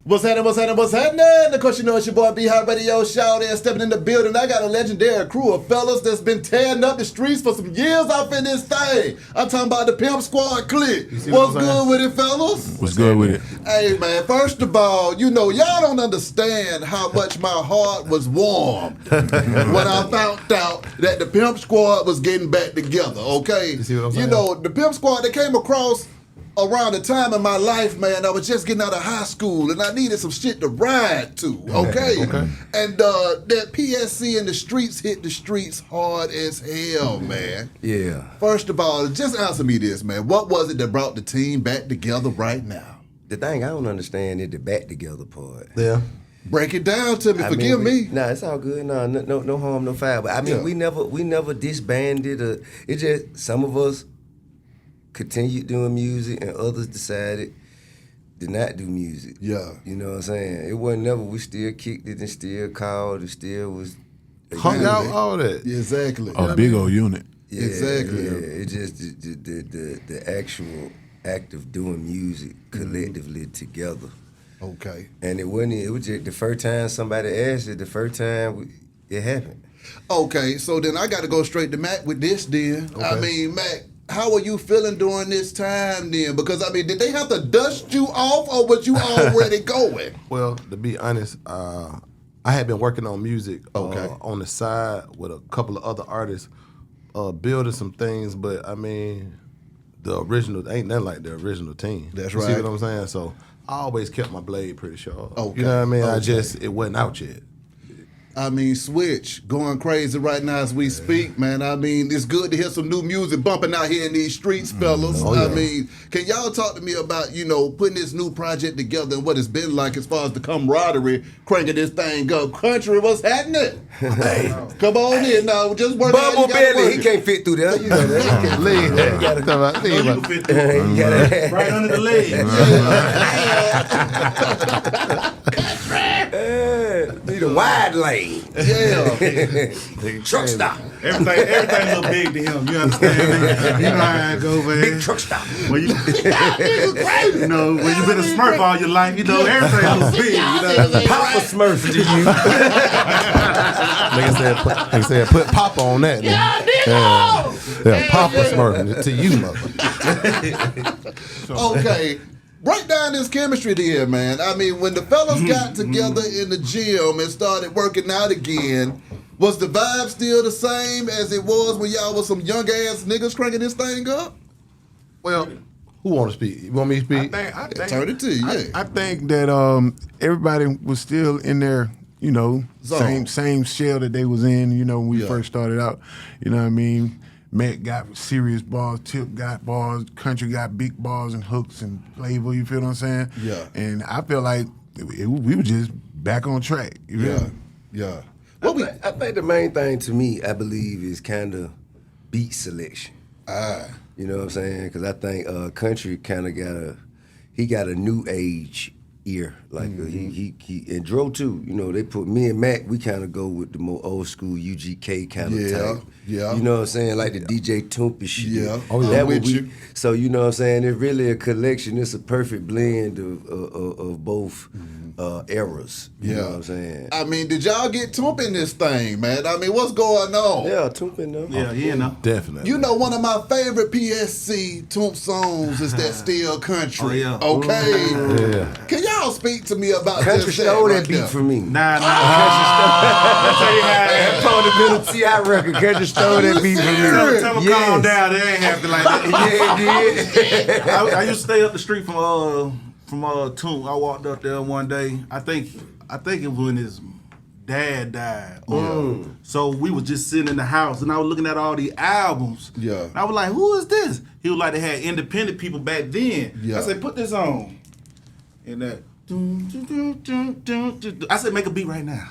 What's happening, what's happening, what's happening? Of course, you know it's your boy B-Hot Radio Shout there stepping in the building. I got a legendary crew of fellas that's been tearing up the streets for some years off in this thing. I'm talking about the Pimp Squad clique. What's good with it, fellas? What's good with it? Hey, man, first of all, you know, y'all don't understand how much my heart was warmed when I found out that the Pimp Squad was getting back together, okay? You know, the Pimp Squad, they came across around the time in my life, man, I was just getting out of high school and I needed some shit to ride to, okay? And that PSC in the streets hit the streets hard as hell, man. Yeah. First of all, just answer me this, man. What was it that brought the team back together right now? The thing I don't understand is the back together part. Yeah. Break it down to me. Forgive me. Nah, it's all good. No harm, no foul. But I mean, we never disbanded. It's just some of us continued doing music and others decided to not do music. Yeah. You know what I'm saying? It wasn't never, we still kicked it and still called and still was. Hung out, all that. Yeah, exactly. A big old unit. Yeah, exactly. Yeah. It's just the actual act of doing music collectively together. Okay. And it was just the first time somebody asked it, the first time it happened. Okay, so then I got to go straight to Mac with this then. Okay. I mean, Mac, how are you feeling during this time then? Because, I mean, did they have to dust you off or was you already going? Well, to be honest, I had been working on music on the side with a couple of other artists, building some things, but I mean, the original, ain't nothing like the original team. That's you right. See what I'm saying? So I always kept my blade pretty sharp. Okay. You know what I mean? Okay. It wasn't out yet. I mean, Switch, going crazy right now as we speak, man. I mean, it's good to hear some new music bumping out here in these streets, fellas. Oh, yeah. I mean, can y'all talk to me about, you know, putting this new project together and what it's been like as far as the camaraderie, cranking this thing up? Country, what's happening? Hey, come on in now. Just work out. Bubble Belly, he can't fit through there. You know that. Leave that. You You can fit through right under the leg. Need a wide lane. Yeah. Truck stop. Everything look big to him. You understand? You know how I go, man. Big truck stop. When you know, when you've been a Smurf all your life, you know everything looks big. You know? Papa Smurf to you. They said put Papa on that. Yeah, Papa Smurf to you, mother. Okay. Break down this chemistry there, man. I mean, when the fellas got together in the gym and started working out again, was the vibe still the same as it was when y'all was some young ass niggas cranking this thing up? Well, who want to speak? You want me to speak? I turn it to you. Yeah. I think that everybody was still in their, you know, same shell that they was in, you know, when we first started out. You know what I mean? Matt got serious bars, Tip got bars, Kuntry got big bars and hooks and flavor, you feel what I'm saying? Yeah. And I feel like we were just back on track. You feel? Yeah. I think the main thing to me, I believe, is kind of beat selection. You know what I'm saying? Because I think Kuntry kind of got a new age ear. Like he and Dro too. You know, they put me and Mac. We kind of go with the more old school UGK kind of type. Yeah. You know what I'm saying? Like the DJ Toompa shit. Yeah. Oh, yeah. I'm with you. So you know what I'm saying? It's really a collection. It's a perfect blend of both eras. You know what I'm saying? I mean, did y'all get Toompa in this thing, man? I mean, what's going on? Yeah, Toompa though. Yeah, you know. Definitely. You know, one of my favorite PSC Toomp songs is that Still Country. Oh, yeah. Okay? Yeah. Can y'all speak to me about Country this? stole that beat from me. Nah. That fundamental T.I. record, Country stole that beat from me. Tell them calm down. They ain't have to like that. Yeah. I used to stay up the street from Toomp. I walked up there one day. I think it was when his dad died. So we was just sitting in the house and I was looking at all the albums. Yeah. And I was like, who is this? He was like, they had independent people back then. Yeah. I said, put this on. And that. I said, make a beat right now.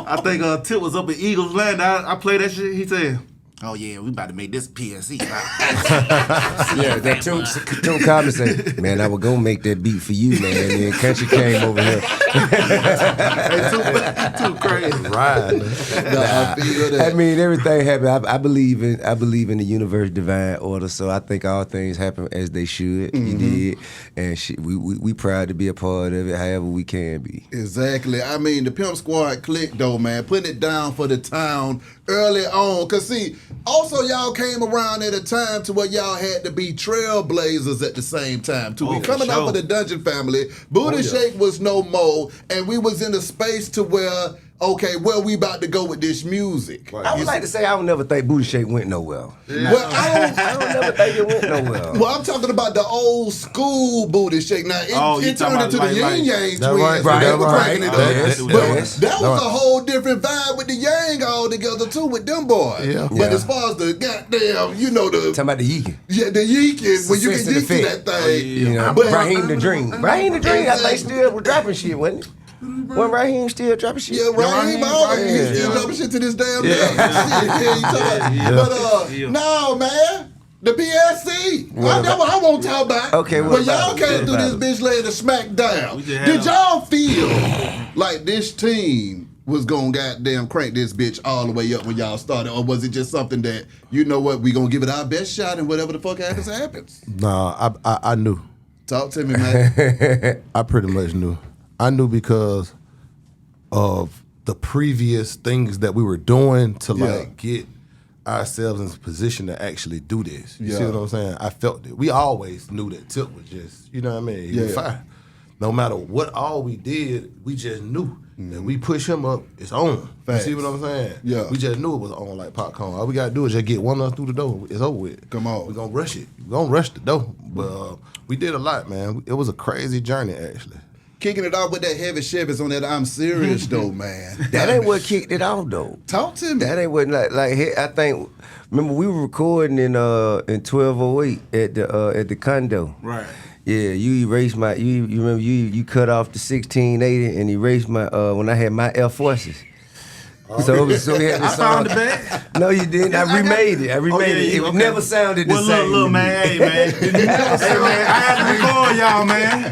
I think Tip was up at Eagles Land. I played that shit. He said, Oh yeah, we about to make this PSC. Yeah, that Tune Common say, man, I was gonna make that beat for you, man. And then Country came over here. Too crazy. Right. I feel that. I mean, everything happened. I believe in the universe divine order, so I think all things happen as they should. You did, and we proud to be a part of it, however we can be. Exactly. I mean, the Pimp Squad click though, man, putting it down for the town early on. Cause see, also y'all came around at a time to where y'all had to be trailblazers at the same time too. Oh, We coming for out sure. of the Dungeon family, Booty Shake was no more, and we was in a space to where, okay, where we about to go with this music. I would like to say I would never think Booty Shake went nowhere. Well, I don't never think it went nowhere. well, I'm talking about the old school Booty Shake. Now, You it talking turned into about the like- Yin Yang That twins. right, They were right. cracking it Oh, up. yes, But yes. that was a whole different vibe with the Yang all together, too, with them boys. Yeah. But Yeah. as far as the goddamn, you know, the Talking about the yeeking. the yeeking, when you can Success yeek and to that effect. thing. You know, But- Raheem the Dream. Raheem the Dream, I think still was dropping shit, wasn't it? Wasn't Raheem still dropping shit? Yeah, Raheem always yeah. he's still dropping shit to this damn day. Shit, you talking about. But no, man. The PSC. That's what I want to talk about. Okay, what when about y'all it? came What through this about bitch laying the smack down, We just had did a- y'all feel like this team was gonna goddamn crank this bitch all the way up when y'all started, or was it just something that, you know what, we gonna give it our best shot and whatever the fuck happens, happens? Nah, I knew. Talk to me, man. I pretty much knew. I knew because of the previous things that we were doing to Yeah. like get ourselves in a position to actually do this. You see Yeah. what I'm saying? I felt it. We always knew that Tip was just, you know what I mean? He was Yeah. fine. No matter what all we did, we just knew that we push him up, it's on. Facts. You see what I'm saying? Yeah. We just knew it was on like popcorn. All we gotta do is just get one of us through the door. It's over with. Come on. We're gonna rush it. We're gonna rush the door. But we did a lot, man. It was a crazy journey actually. Kicking it off with that heavy Chevys on that I'm serious though, man. That ain't what kicked it off, though. Talk to me. That ain't what like I think. Remember we were recording in 1208 at the condo. Right. Yeah, you erased my. You remember you cut off the 1680 and erased my when I had my Air Forces. So we had the I song. found the bag. No, you didn't. I remade it. I remade yeah, it. It okay. never sounded the Well, same. look, man, hey, man. Hey, man, I had to record y'all, man.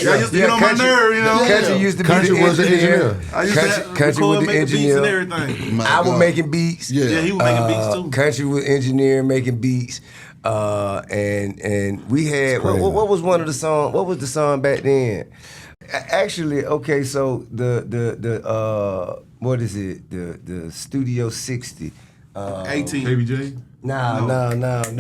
Y'all used to get on my nerve, you know. Country used to be Country the was the engineer. engineer. I used to Country record, was the make the beats engineer. and everything. My I was God. making beats. Yeah. He was making beats too. Country was engineering, making beats. And we had what was one of the song? What was the song back then? Actually, okay, so the what is it? The Studio 60. 18. Baby J. No.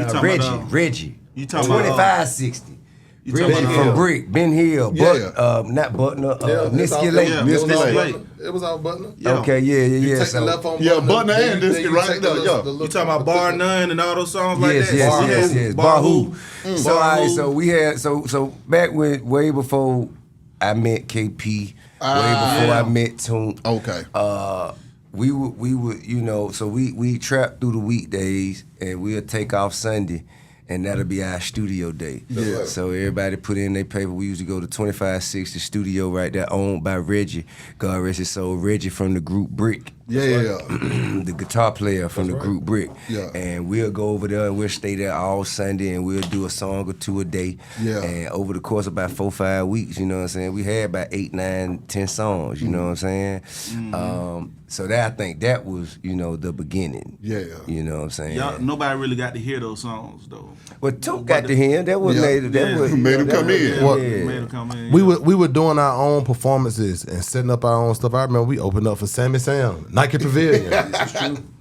talking about, Reggie. you talking about, 2560. you talking Reggie about, from Brick, Ben Hill, Yeah. not Butner, it's all- Nisky Lake. Yeah. Nisky Nisky Lake. Lake. It was all Butler. Yeah. Okay, yeah. You take So, the left on Yeah, Butler, Butler then and you- Nisky, then you right take the there, little- yeah. the little- You talking about Bar None and all those songs like yes, that? yes. Bar Who. So Bar I Who. so we had so back when way before I met KP, way before I met Tune. Okay. We would so we trap through the weekdays and we'll take off Sunday. And that'll be our studio day. Yeah. So everybody put in their paper. We used to go to 2560 studio right there, owned by Reggie. God rest his soul. Reggie from the group Brick. Yeah. The guitar player from the group Brick. Yeah. And we'll go over there and we'll stay there all Sunday and we'll do a song or two a day. Yeah. And over the course of about 4-5 weeks, you know what I'm saying, we had about 8, 9, 10 songs, you know what I'm saying? So that I think that was, the beginning. Yeah. You know what I'm saying? Y'all, nobody really got to hear those songs though. Well, Took got to him. That was Yeah. made. That Yeah. was Made him that come was- in. Yeah. What- Made them come in. We were doing our own performances and setting up our own stuff. I remember we opened up for Sammy Sam, Nike Pavilion.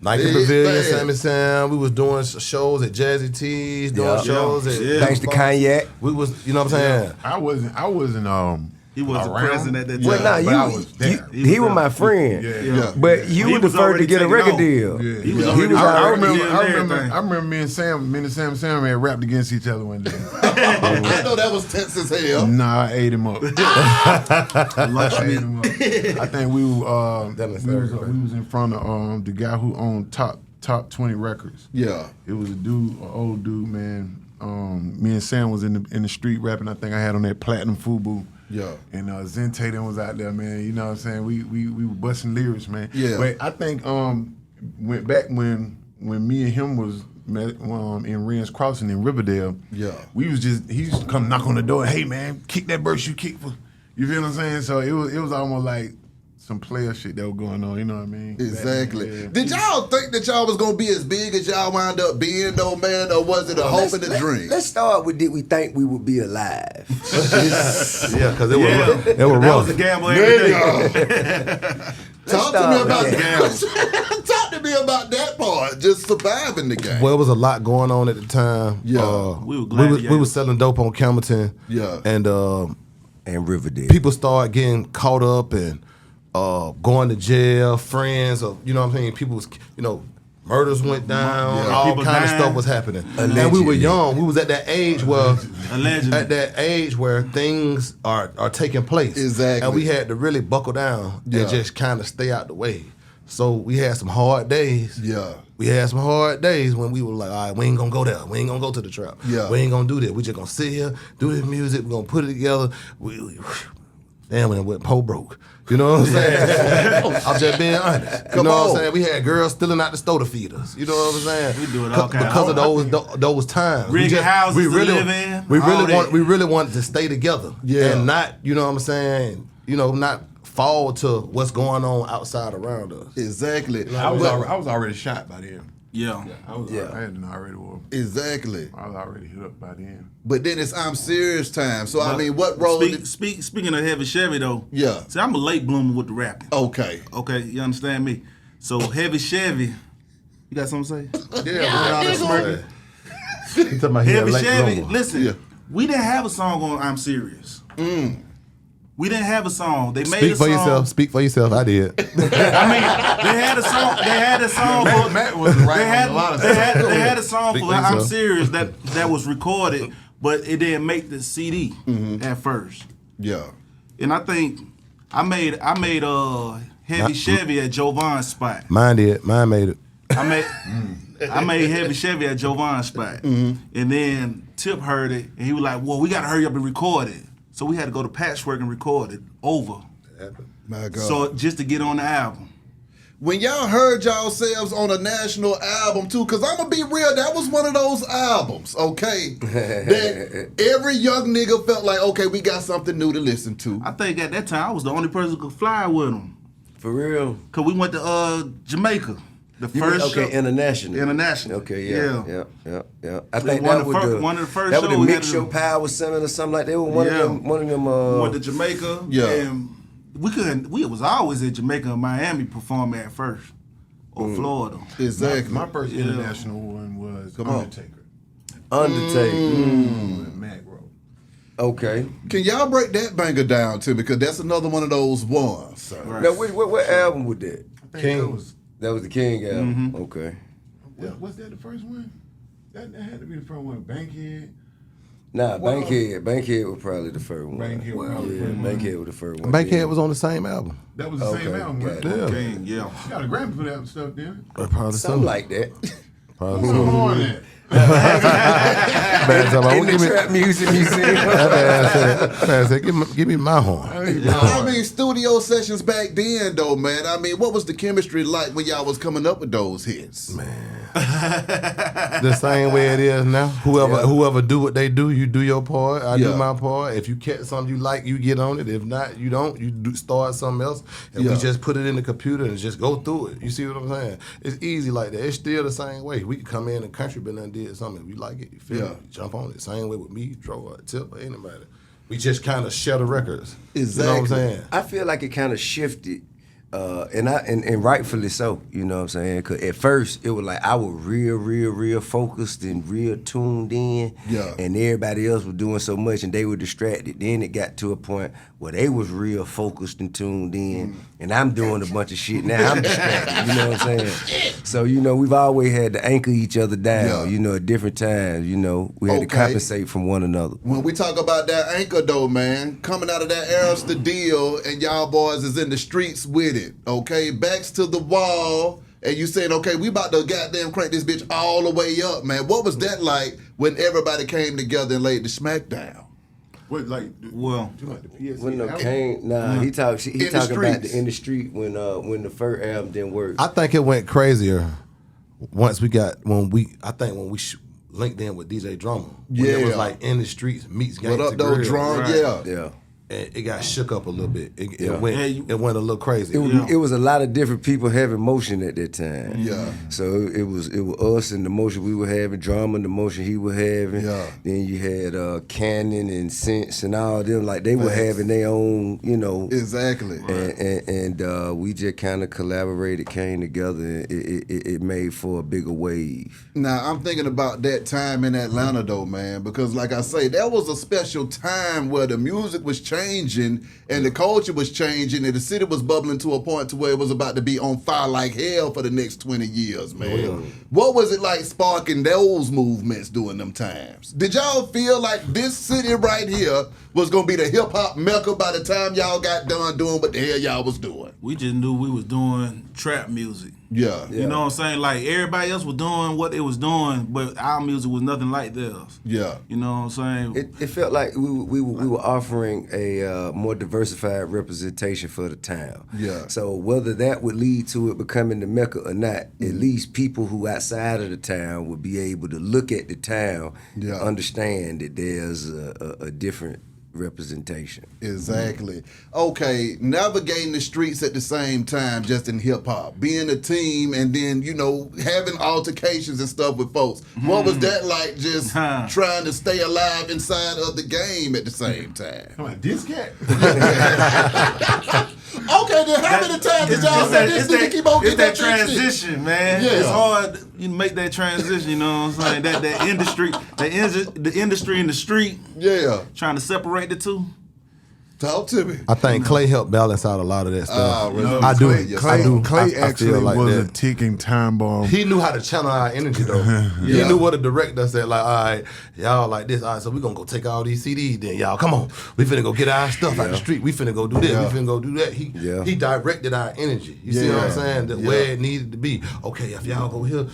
Nike Big Pavilion, man. Sammy Sam. We was doing shows at Jazzy T's, doing Yeah. shows at Yeah. Thanks to Cognac. We was, you know what I'm saying? I wasn't He wasn't around. present at that Well, time. nah, but I was there. he was my friend. Yeah. But you He were the was first to already get a taking record off. deal. Yeah. He was He already was I already remember, doing everything. I remember me and Sam had rapped against each other one day. I know that was tense as hell. Nah, I ate him up. I ate him up. I think we was in front of the guy who owned top 20 records. Yeah. It was a dude, an old dude, man. Me and Sam was in the street rapping. I think I had on that platinum FUBU. Yeah. And Zen Tatum was out there, man. You know what I'm saying? We were busting lyrics, man. Yeah. But I think went back when when me and him was met in Ren's Crossing in Riverdale, he used to come knock on the door. Hey man, kick that verse you kick for. You feel what I'm saying? So it was almost like some player shit that was going on. You know what I mean? Exactly. Did y'all think that y'all was gonna be as big as y'all wound up being, though, man, or was it a hope and a dream? Let's start with, did we think we would be alive? Yeah, because it was rough. That was a gamble every day. Talk to me about Talk to me about that part. Just surviving the game. Well, it was a lot going on at the time. Yeah. We were selling dope on Campbellton. Yeah. And Riverdale. People started getting caught up and going to jail, friends, or you know what I'm saying? People was, murders went down, all People kind of dying. stuff was happening. Allegedly. And we were young. We was at that age where Allegedly. things are taking place. Exactly. And we had to really buckle down and just kind of stay out the way. So we had some hard days. Yeah. We had some hard days when we were like, all right, we ain't gonna go there. We ain't gonna go to the trap. Yeah. We ain't gonna do that. We just gonna sit here, do this music. We're gonna put it together. Damn, and it went po broke. You know what I'm saying? I'm just being honest. You know what I'm saying? We had girls stealing out the store to feed us. You know what I'm saying? We do it all kinds because of those times. Rigging houses to live in. We really wanted to stay together. Yeah. And not, you know what I'm saying? Not fall to what's going on outside around us. Exactly. I was already shot by then. Yeah. I had an already war. Exactly. I was already hit up by then. But then it's I'm serious time. So I mean, what role? Speaking of Heavy Chevy though. Yeah. See, I'm a late bloomer with the rapping. Okay. Okay, you understand me? So Heavy Chevy, you got something to say? You talking about Heavy late Chevy. bloomer. Listen, we didn't have a song on I'm Serious. We didn't have a song. They made Speak a for song. yourself. Speak for yourself. I did. I mean, they had a song. They had a song. Matt was right on a lot of stuff. They had a song Speak for for I'm yourself. Serious that was recorded, but it didn't make the CD at first. Yeah. And I think I made Heavy Chevy at Jovan's spot. Mine did. Mine made it. I made Heavy Chevy at Jovan's spot. And then Tip heard it and he was like, "Well, we gotta hurry up and record it." So we had to go to Patchwork and record it over. My God. So just to get on the album. When y'all heard yourselves on a national album too, because I'm gonna be real, that was one of those albums, okay, that every young nigga felt like, okay, we got something new to listen to. I think at that time I was the only person who could fly with him. For real? Cause we went to Jamaica. The first show. International. International. Okay, yeah. I think One that of was one of the first that was the shows we Mix had Show to- Power Center or something like that. One of them. We went to Jamaica. Yeah. And we was always in Jamaica and Miami performing at first. Or Florida. Exactly. My first international one was Undertaker. Undertaker. Mac wrote. Okay. Can y'all break that banger down to me? Because that's another one of those ones. So. Right. Now, what album was that? I think King. That was the King album. Okay. Was that the first one? That had to be the first one. Bankhead. Nah, Bankhead was probably the first one. Bankhead was probably the Yeah, first one. Bankhead was the first one. Bankhead was on the same album. That was the same Okay, album, right? got it. Yeah. King, yeah. You got a Grammy for that stuff, then. Probably Something like that. Probably Come on, that. Man, somebody, In the Trap Music Museum. man said, give me my horn. I mean, studio sessions back then, though, man. I mean, what was the chemistry like when y'all was coming up with those hits? The same way it is now. Whoever do what they do, you do your part. I do my part. If you catch something you like, you get on it. If not, you don't. You start something else, and we just put it in the computer and just go through it. You see what I'm saying? It's easy like that. It's still the same way. We can come in and Country been done did something. If you like it, you feel it, you jump on it. Same way with me, Dro, or Tip, or anybody. We just kind of share the records. Exactly. You know what I'm saying? I feel like it kind of shifted, and rightfully so. You know what I'm saying? Because at first it was like I was real focused and real tuned in. Yeah. And everybody else was doing so much and they were distracted. Then it got to a point where they was real focused and tuned in, and I'm doing a bunch of shit now. I'm distracted. You know what I'm saying? So we've always had to anchor each other down. Yeah. At different times. We had to compensate from one another. When we talk about that anchor, though, man, coming out of that era's the deal, and y'all boys is in the streets with it, okay? Backs to the wall, and you saying, okay, we about to goddamn crank this bitch all the way up, man. What was that like when everybody came together and laid the smack down? What, like, Well, like the PSC When the album? Kane, he talking about streets. the in the street when the first album didn't work. I think it went crazier once we when we linked in with DJ Drummer, when it was like in the streets meets Gangsta What up, though, Grill, Drum? Right. Yeah. and it got shook up a little bit. It went a little crazy. It was a lot of different people having motion at that time. Yeah. So it was us and the motion we were having, Drama and the motion he was having. Yeah. Then you had Cannon and Sense and all them, like they were having their own, Exactly. And we just kind of collaborated, came together, and it made for a bigger wave. Now, I'm thinking about that time in Atlanta, though, man, because like I say, that was a special time where the music was changing and the culture was changing and the city was bubbling to a point to where it was about to be on fire like hell for the next 20 years, man. What was it like sparking those movements during them times? Did y'all feel like this city right here was going to be the hip-hop mecca by the time y'all got done doing what the hell y'all was doing? We just knew we was doing trap music. Yeah. You know what I'm saying? Like, everybody else was doing what they was doing, but our music was nothing like theirs. Yeah. You know what I'm saying? It felt like we were offering a more diversified representation for the town. Yeah. So whether that would lead to it becoming the mecca or not, at least people who outside of the town would be able to look at the town and understand that there's a different representation. Exactly. Okay, navigating the streets at the same time, just in hip hop, being a team, and then having altercations and stuff with folks. What was that like? Just trying to stay alive inside of the game at the same time. Come on, this cat. Okay, then how many times did y'all say this nigga keep on getting that transition, man? Yeah. It's hard to make that transition. You know what I'm saying? That industry, the industry in the street. Yeah. Trying to separate the two. Talk to me. I think Clay helped balance out a lot of that stuff. Really? I do. Clay I actually feel like was that. a ticking time bomb. He knew how to channel our energy though. He knew what to direct us at. Like, all right, y'all like this. All right, so we gonna go take all these CDs. Then y'all, come on, we finna go get our stuff out the street. We finna go do this. We finna go do that. He directed our energy. You see what I'm saying? Where it needed to be. Okay, if y'all go here,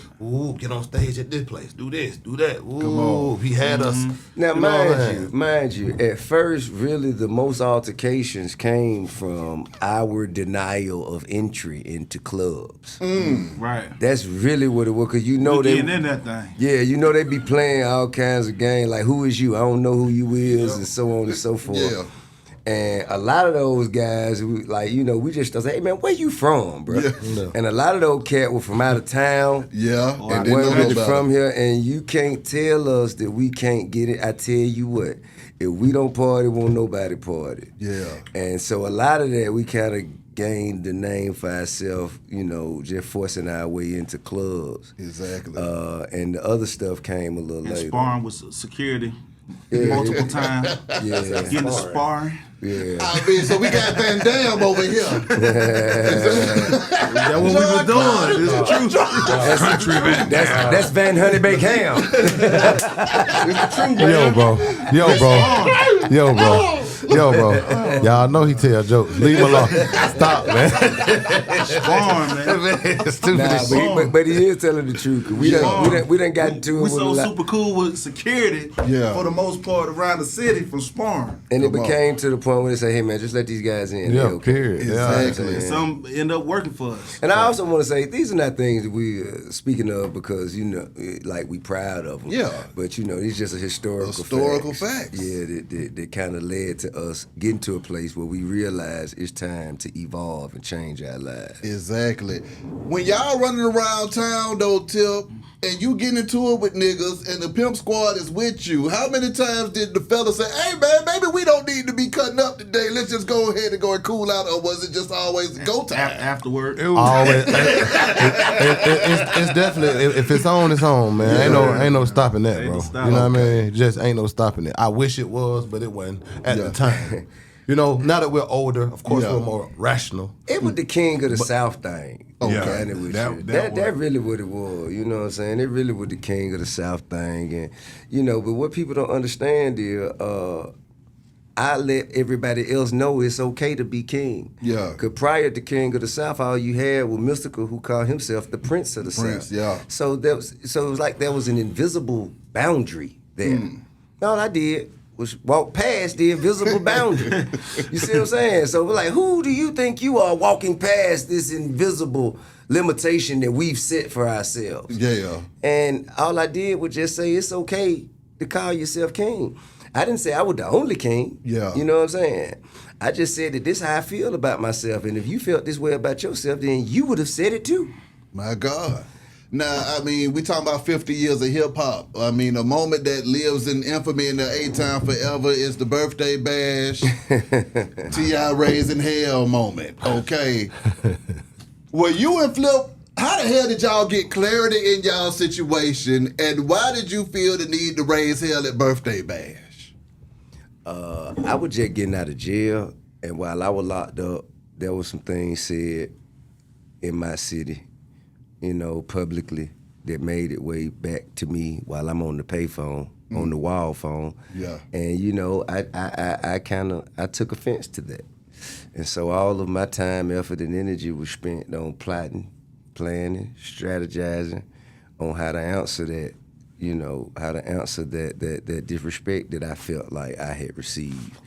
get on stage at this place. Do this, do that. Come on. He had us. Now, mind you, at first, really the most altercations came from our denial of entry into clubs. Right. That's really what it was, because they getting in that thing. Yeah, they be playing all kinds of games like, who is you? I don't know who you is, and so on and so forth. Yeah. And a lot of those guys, we just say, hey man, where you from, bro? Yeah. And a lot of those cats were from out of town. Yeah. And weren't really from here, and you can't tell us that we can't get it. I tell you what, if we don't party, won't nobody party. Yeah. And so a lot of that, we kind of gained the name for ourselves, just forcing our way into clubs. Exactly. And the other stuff came a little later. Sparring with security multiple times. Yeah. Getting the sparring. Yeah. I mean, so we got Van Dam over here. That's what we was doing. It's the truth. That's Kuntry, man. That's Van Honey Baked Ham. Yo, bro. Y'all know he tell jokes. Leave him alone. Stop, man. Sparring, man. Stupid as shit. But he is telling the truth. We done got into it. We so super cool with security for the most part around the city from sparring. And it became to the point where they say, hey man, just let these guys in. Yeah, period. Exactly. And some end up working for us. And I also want to say, these are not things that we speaking of because, like we proud of them. Yeah. But, it's just a historical facts. Yeah, that kind of led to us getting to a place where we realize it's time to evolve and change our lives. Exactly. When y'all running around town, though, Tip, and you getting into it with niggas and the pimp squad is with you, how many times did the fella say, hey, man, maybe we don't need to be cutting up today. Let's just go ahead and go and cool out, or was it just always go time? Afterward. Always. It's definitely, if it's on, it's on, man. Ain't no stopping that, bro. You know what I mean? Just ain't no stopping it. I wish it was, but it wasn't at the time. Now that we're older, of course we're more rational. It was the king of the South thing. Okay. That really what it was. You know what I'm saying? It really was the king of the South thing. And, but what people don't understand is, I let everybody else know it's okay to be king. Yeah. Because prior to King of the South, all you had was Mystical, who called himself the Prince of the South. Yeah. So it was like there was an invisible boundary there. All I did was walk past the invisible boundary. You see what I'm saying? So we're like, who do you think you are walking past this invisible limitation that we've set for ourselves. Yeah. And all I did was just say it's okay to call yourself king. I didn't say I was the only king. Yeah. You know what I'm saying? I just said that this is how I feel about myself. And if you felt this way about yourself, then you would have said it too. My God. Now, I mean, we talking about 50 years of hip-hop. I mean, a moment that lives in infamy in the A-Town forever is the birthday bash, T.I. raising hell moment, okay? Well, you and Flip, how the hell did y'all get clarity in y'all situation, and why did you feel the need to raise hell at birthday bash? I was just getting out of jail, and while I was locked up, there was some things said in my city, you know, publicly, that made it way back to me while I'm on the payphone, on the wall phone. Yeah. And you know, I took offense to that. And so all of my time, effort, and energy was spent on plotting, planning, strategizing on how to answer that, you know, how to answer that disrespect that I felt like I had received.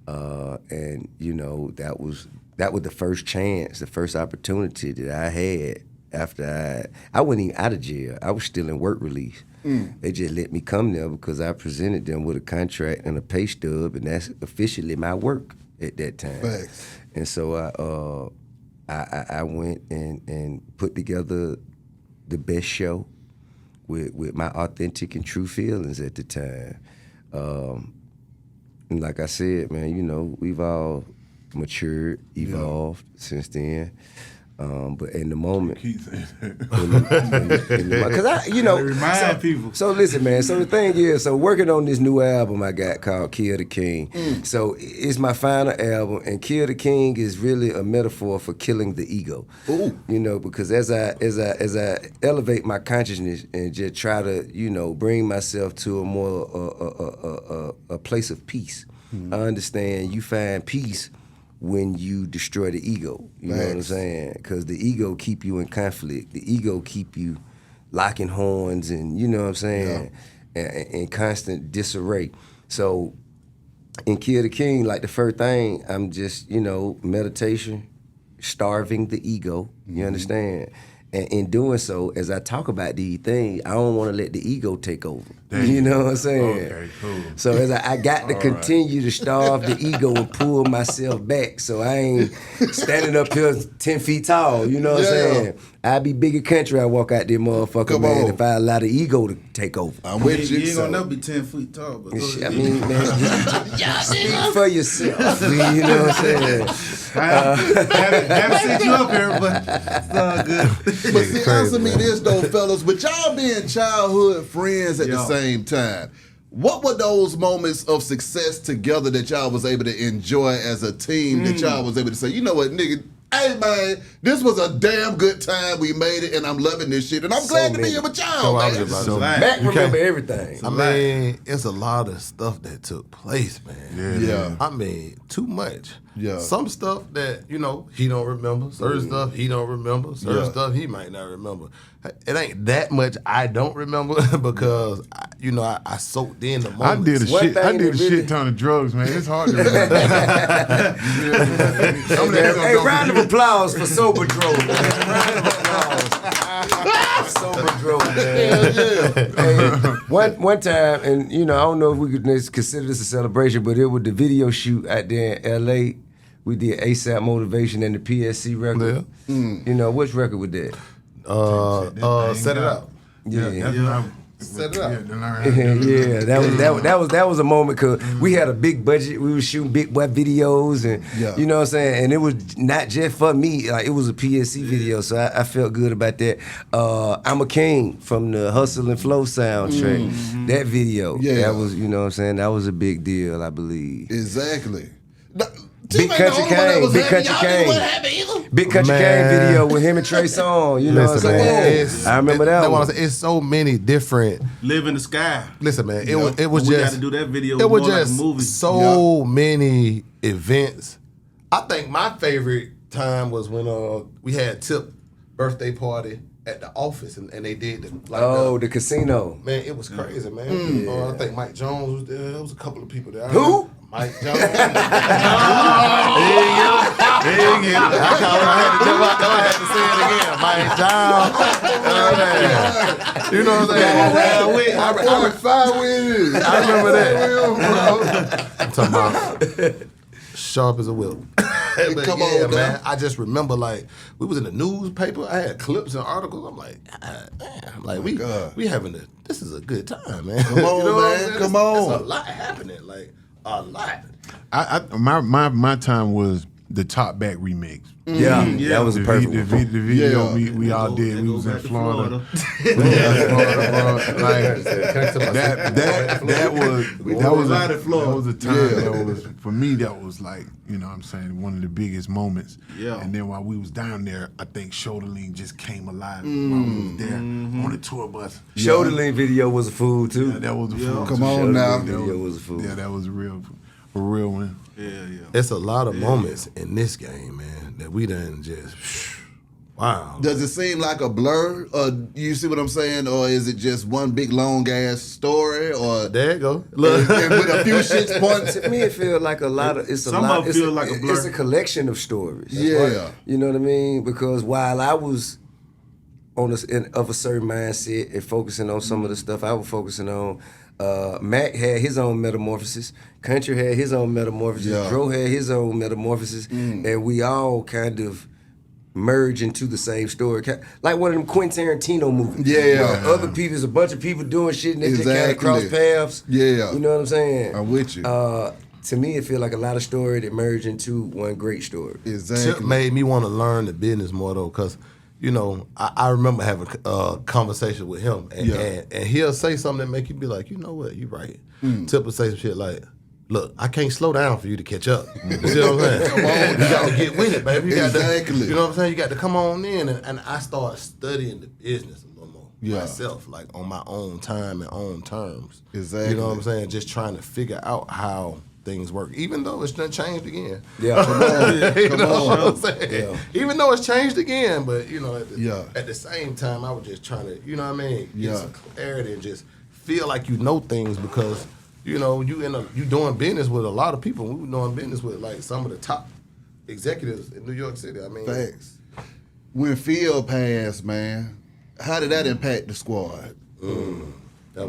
And, you know, that was the first chance, the first opportunity that I had after I wasn't even out of jail. I was still in work release. They just let me come there because I presented them with a contract and a pay stub, and that's officially my work at that time. Thanks. And so I went and put together the best show with my authentic and true feelings at the time. And like I said, man, you know, we've all matured, evolved since then. But in the moment, because I, you know, Remind people. So listen, man. So the thing is, so working on this new album I got called "Kill the King." So it's my final album, and "Kill the King" is really a metaphor for killing the ego. Ooh. You know, because as I elevate my consciousness and just try to, you know, bring myself to a more a place of peace. I understand you find peace when you destroy the ego, you know what I'm saying? Because the ego keep you in conflict. The ego keep you locking horns and, you know what I'm saying, in constant disarray. So in Kill the King, like the first thing, I'm just, you know, meditation, starving the ego, you understand? And in doing so, as I talk about these things, I don't want to let the ego take over. You know what I'm saying? Okay, cool. So as I got to continue to starve the ego and pull myself back, so I ain't standing up here 10 feet tall. You know what I'm saying? I'd be bigger country. I walk out there, motherfucker, Come man. on. If I allow the ego to take over. I'm with you. You ain't So. gonna never be 10 feet tall. But I mean, man, speak for yourself. You know what I'm saying? I haven't sent you up here, but it's all good. But see, answer me this though, fellas. With y'all being childhood friends at the same time, what were those moments of success together that y'all was able to enjoy as a team? That y'all was able to say, you know what, nigga, hey man, this was a damn good time. We made it, and I'm loving this shit, and I'm glad to be here with y'all, man. Mac remember everything. I mean, it's a lot of stuff that took place, man. Yeah. I mean, too much. Yeah. Some stuff that, you know, he don't remember. Certain stuff he don't remember. Certain stuff he might not remember. It ain't that much I don't remember because, I soaked in the I moment. did a shit ton of drugs, man. It's hard to remember. Hey, round of applause for Sober Dro, man. Round of applause for Sober Dro, man. Hey, one time, and I don't know if we could consider this a celebration, but it was the video shoot out there in L.A. We did ASAP Motivation and the PSC record. Yeah. Which record was that? Set It Up. Yeah. Set It Up. Yeah, that was a moment because we had a big budget. We were shooting big web videos, and you know what I'm saying. And it was not just for me; like it was a PSC video, so I felt good about that. I'm a King from the Hustle and Flow soundtrack. That video, that was, you know what I'm saying. That was a big deal, I believe. Exactly. Big Country Kane, Big Country Kane. Big Country Kane video with him and Trey Songz, you know what I'm saying? I remember that one. It's so many different. Live in the Sky. Listen, man, it was we just. got to do that video. It was more just like a movie. so many events. I think my favorite time was when we had Tip birthday party at the office and they did the casino. Man, it was crazy, man. I think Mike Jones was there. There was a couple of people there. Who? Mike Jones. didn't get it. I had to jump out there. I had to say it again. Mike John. You know what I'm saying? I remember that. I'm talking about sharp as a whip. But Come yeah, on, man. now. I just remember, like, we was in the newspaper. I had clips and articles. I'm like, damn. Like, we having this is a good time, man. Come on, man. Come on. There's a lot happening. Like, a lot. My time was the Top Back remix. Yeah, that was a perfect The one. video we all did. We was in Florida. Like, that was a time that was, for me, that was like, you know what I'm saying, one of the biggest moments. Yeah. And then while we was down there, I think Shoulder Lean just came alive while we was there on the tour bus. Shoulder Lean video was a fool too. Yeah, that was a fool. Come on now. Video was a fool. Yeah, that was a real one. Yeah. It's a lot of moments in this game, man, that we done just, wow. Does it seem like a blur? Or you see what I'm saying? Or is it just one big long ass story? Or There you go. and Look. with a few shits points? To me, it feels like a lot of. It's a Some lot. of it feel like a blur. It's a collection of stories. Yeah. You know what I mean? Because while I was of a certain mindset and focusing on some of the stuff I was focusing on, Mac had his own metamorphosis. Kuntry had his own metamorphosis. Yeah. Dro had his own metamorphosis, and we all kind of merge into the same story, like one of them Quentin Tarantino movies. Yeah. Where other people, there's a bunch of people doing shit, and they just kind of Exactly. cross paths. Yeah. You know what I'm saying? I'm with you. To me, it feel like a lot of story that merge into one great story. Tip Exactly. made me want to learn the business more though, because you know I remember having a conversation with him, and he'll say something that make you be like, you know what, you right. Tip will say some shit like, look, I can't slow down for you to catch up. You see what I'm saying? Come on, you got to get with it, baby. You got Exactly. to, you know what I'm saying? You got to come on in, and I start studying the business a little more myself, like on my own time and own terms. Exactly. You know what I'm saying? Just trying to figure out how things work, even though it's done changed again. Yeah. You know what I'm saying? Yeah. Even though it's changed again, but you know, Yeah. at the same time, I was just trying to, you know what I mean, get Yeah. some clarity and just feel like you know things because, you know, you doing business with a lot of people. We were doing business with like some of the top executives in New York City. I mean, Facts. When Phil passed, man, how did that impact the squad? that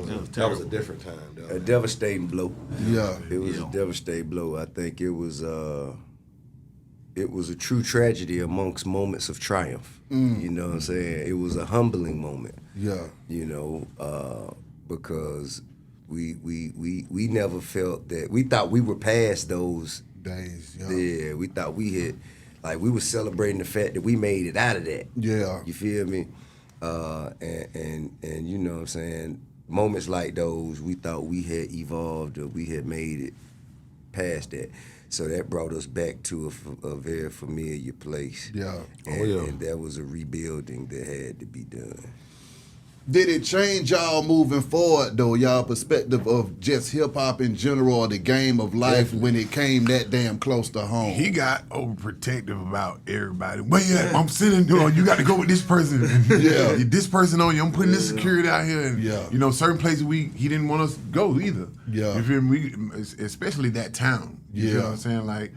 was a different time, though. A devastating blow. Yeah. It was a devastating blow. I think it was a true tragedy amongst moments of triumph. You know what I'm saying? It was a humbling moment. Yeah. You know, because we never felt that. We thought we were past those Days. Yeah. Yeah, we thought we had, like, we were celebrating the fact that we made it out of that. Yeah. You feel me? And you know what I'm saying? Moments like those, we thought we had evolved or we had made it past that. So that brought us back to a very familiar place. Yeah. And that was a rebuilding that had to be done. Did it change y'all moving forward, though, y'all perspective of just hip-hop in general or the game of life when it came that damn close to home? He got overprotective about everybody. Where you at? I'm sitting there. You got to go with this person. Yeah. This person on you. I'm putting this security out here. And, you know, certain places he didn't want us to go either. Yeah. You feel me? Especially that town. You know Yeah. what I'm saying? Like,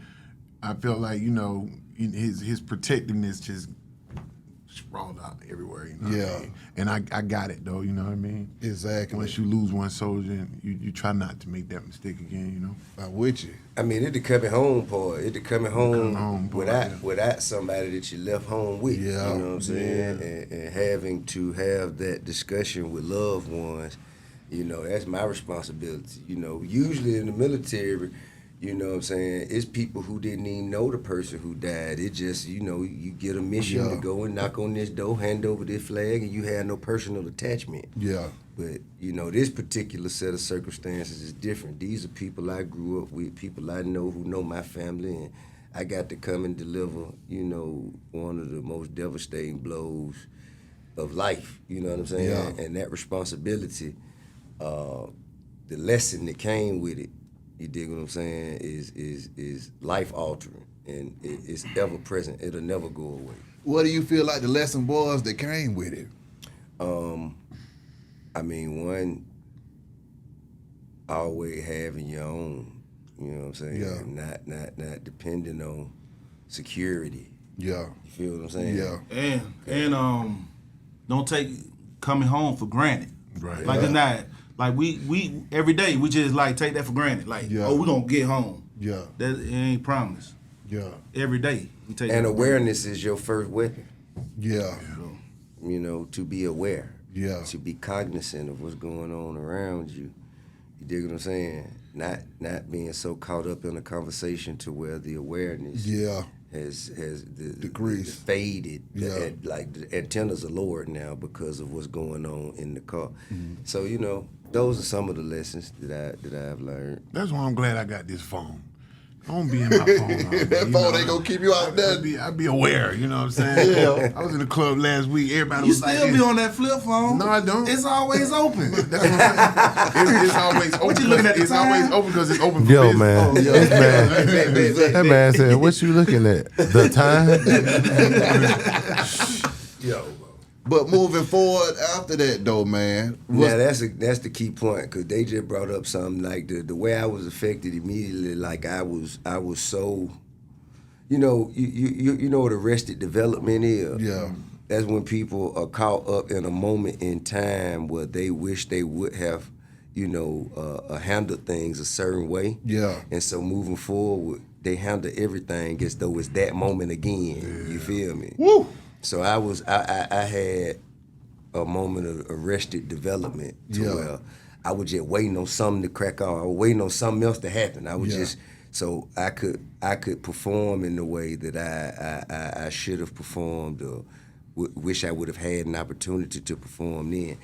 I felt like, you know, his protectiveness just sprawled out everywhere. You know what I mean? And I got it, though. You know what I mean? Exactly. Once you lose one soldier, you try not to make that mistake again, you know? I'm with you. I mean, it's the coming home part. It's the coming home part, without somebody that you left home with. Yeah. You know what I'm saying? And having to have that discussion with loved ones, you know, that's my responsibility. You know, usually in the military, you know what I'm saying, it's people who didn't even know the person who died. It just, you know, you get a mission to go and knock on this door, hand over this flag, and you have no personal attachment. Yeah. But, you know, this particular set of circumstances is different. These are people I grew up with, people I know who know my family, and I got to come and deliver, you know, one of the most devastating blows of life, you know what I'm saying? Yeah. And that responsibility, the lesson that came with it, you dig what I'm saying, is life altering, and it's ever present. It'll never go away. What do you feel like the lesson was that came with it? I mean, one, always having your own. You know what I'm saying? Yeah. Not depending on security. Yeah. You feel what I'm saying? Yeah. And don't take coming home for granted. Right. Like it's not like we every day we just like take that for granted. Like oh we gonna get home. Yeah. That it ain't promised. Yeah. Every day we take. And that for awareness is your first weapon. Yeah. You know, to be aware. Yeah. To be cognizant of what's going on around you. You dig what I'm saying? Not being so caught up in a conversation to where the awareness has decreased, faded. Like the antennas are lowered now because of what's going on in the car. So you know, those are some of the lessons that I've learned. That's why I'm glad I got this phone. I don't be in my phone all day. That phone ain't gonna keep you out there. I be aware, you know what I'm saying? Yeah. I was in the club last week. Everybody You was like, still be on that flip phone. No, I don't. It's always open. That's what I'm saying. It's always open. What you looking at the It's time? always open because it's open for Yo, business. man. This man. That man said, "What you looking at? The time?" Yo. But moving forward after that, though, man. Now that's the key point, because they just brought up something like the way I was affected immediately. Like I was so, you know what arrested development is. Yeah. That's when people are caught up in a moment in time where they wish they would have, handled things a certain way. Yeah. And so moving forward, they handle everything as though it's that moment again. Yeah. You feel me? Woo. So I had a moment of arrested development to where I was just waiting on something to crack off. I was waiting on something else to happen. I was just so I could perform in the way that I should have performed, or wish I would have had an opportunity to perform then.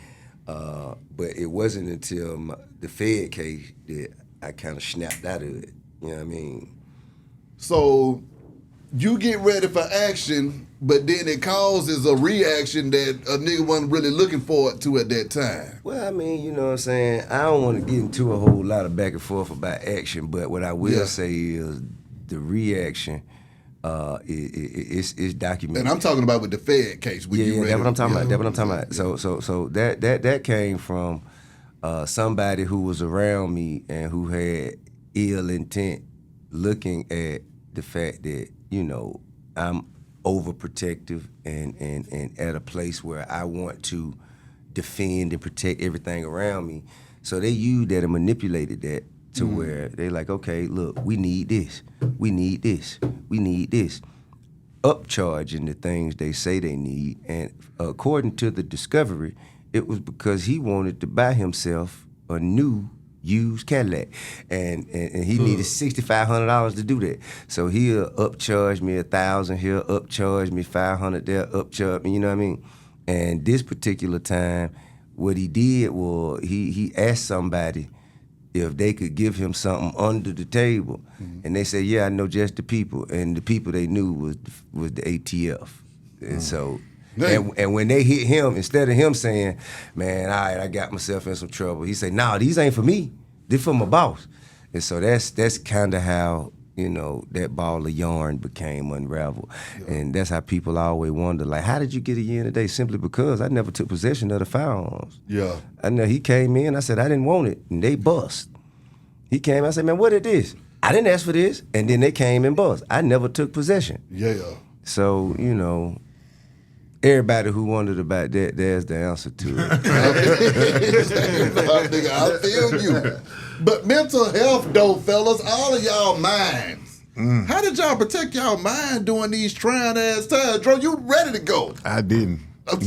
But it wasn't until the Fed case that I kind of snapped out of it. You know what I mean? So you get ready for action, but then it causes a reaction that a nigga wasn't really looking forward to at that time. Well, I mean, you know what I'm saying? I don't want to get into a whole lot of back and forth about action, but what I will say is the reaction is documented. And I'm talking about with the Fed case. That's what I'm talking about. That's what I'm talking about. So that came from somebody who was around me and who had ill intent, looking at the fact that, I'm overprotective and at a place where I want to defend and protect everything around me. So they used that and manipulated that to where they like, okay, look, we need this, we need this, we need this. Upcharging the things they say they need. And according to the discovery, it was because he wanted to buy himself a new used Cadillac, and he needed $6,500 to do that. So he'll upcharge me $1,000 here, upcharge me $500 there, upcharge me. You know what I mean? And this particular time, what he did was he asked somebody if they could give him something under the table, and they said, "Yeah, I know just the people," and the people they knew was the ATF, and so. And when they hit him, instead of him saying, "Man, all right, I got myself in some trouble," he said, "Nah, these ain't for me. They're for my boss." And so that's kind of how, that ball of yarn became unraveled. Yeah. And that's how people always wonder, like, how did you get a year and a day? Simply because I never took possession of the firearms. Yeah. I know he came in, I said, I didn't want it, and they bust. He came, I said, "Man, what is this? I didn't ask for this." And then they came and bust. I never took possession. Yeah. So, everybody who wondered about that, there's the answer to it. Nigga, I feel you. But mental health, though, fellas, all of y'all minds. How did y'all protect y'all mind during these trying ass times? Dro, you ready to go? I didn't. Well,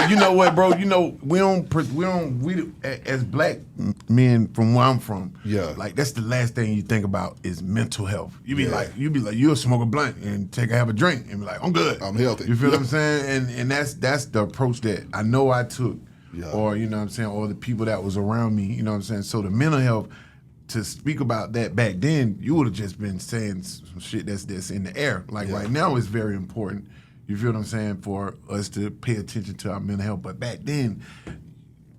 you know what, bro? We as black men from where I'm from, like that's the last thing you think about is mental health. You be like, you'll smoke a blunt and have a drink and be like, I'm good, I'm healthy. You feel what I'm saying? And that's the approach that I know I took, or you know what I'm saying, or the people that was around me, you know what I'm saying. So the mental health, to speak about that back then, you would have just been saying some shit that's in the air. Like right now, it's very important. You feel what I'm saying, for us to pay attention to our mental health. But back then,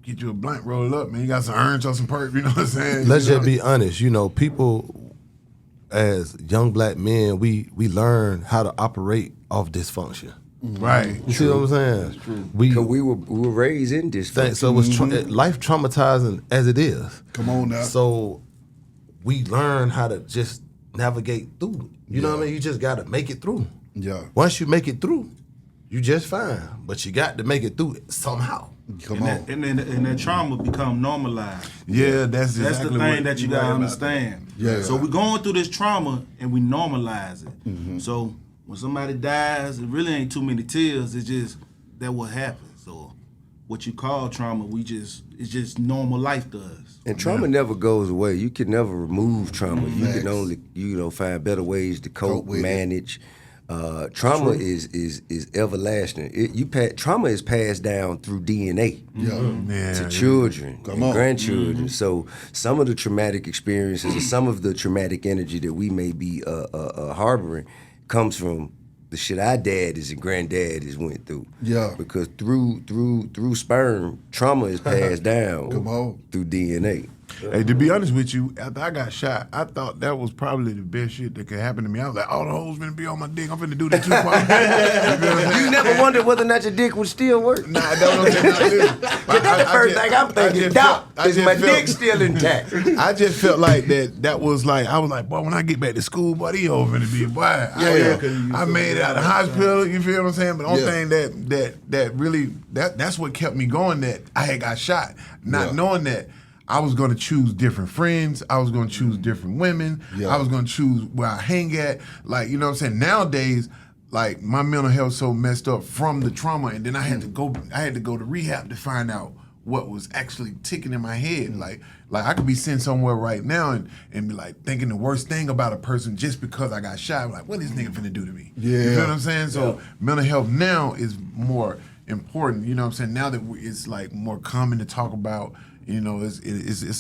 get you a blunt, roll it up, man. You got some orange or some perp, you know what I'm saying? Let's just be honest. People, as young black men, we learn how to operate off dysfunction. Right. You see what I'm saying? That's true. Because we were raised in dysfunction. So it was life traumatizing as it is. Come on now. So we learn how to just navigate through it. You know what I mean? You just got to make it through. Yeah. Once you make it through, you just fine. But you got to make it through it somehow. Come on. And that trauma become normalized. Yeah, that's exactly the thing that you gotta understand. Yeah. So we're going through this trauma and we normalize it. So when somebody dies, it really ain't too many tears. It's just that what happens. So what you call trauma, it's just normal life to us. And trauma never goes away. You can never remove trauma. You can only, find better ways to cope, manage. Trauma is everlasting. Trauma is passed down through DNA to children and grandchildren. So some of the traumatic experiences or some of the traumatic energy that we may be harboring comes from the shit our daddies and granddaddies went through. Yeah. Because through sperm, trauma is passed down through DNA. Hey, to be honest with you, after I got shot, I thought that was probably the best shit that could happen to me. I was like, all the hoes finna be on my dick. I'm finna do that too. You never wondered whether or not your dick would still work? Nah, I don't know. That's the first thing I'm thinking. Is my dick still intact? I just felt like that was like, I was like, boy, when I get back to school, boy, these hoes finna be, boy. I made it out of the hospital, you feel what I'm saying? But the only thing that really, that's what kept me going, that I had got shot, not knowing that I was going to choose different friends. I was going to choose different women. I was going to choose where I hang at. Like, you know what I'm saying? Nowadays, like, my mental health so messed up from the trauma, and then I had to go to rehab to find out what was actually ticking in my head. Like I could be sitting somewhere right now and be like thinking the worst thing about a person just because I got shot. I'm like, what is this nigga finna do to me? You feel what I'm saying? So mental health now is more important. You know what I'm saying? Now that it's like more common to talk about. You know, it's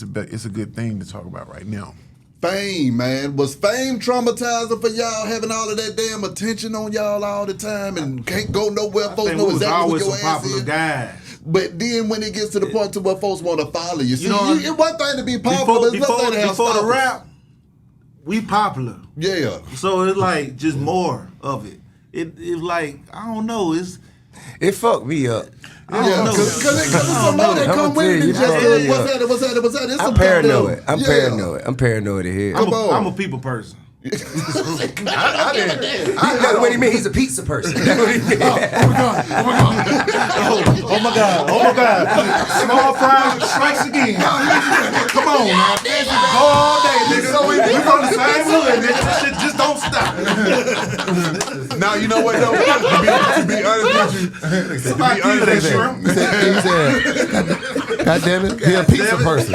a good thing to talk about right now. Fame, man. Was fame traumatizing for y'all, having all of that damn attention on y'all all the time and can't go nowhere? Folks know exactly what your ass popular is. Guy. But then when it gets to the point to where folks want to follow you, see, it's one thing to be popular, it's one thing to have before the stalkers. rap, we popular. Yeah. So it's like just more of it. It's like, I don't know, it fucked me up. Yeah, because there's some more that come with it. What's that? I'm paranoid. I'm paranoid in here. I'm a people person. What do you mean? He's a pizza person. Oh my God. Small fries strikes again. Come on, man. Go all day, nigga. We from the same hood, nigga. This shit just don't stop. Now, you know what, though? To be honest with you. He said, God damn it, he a pizza person.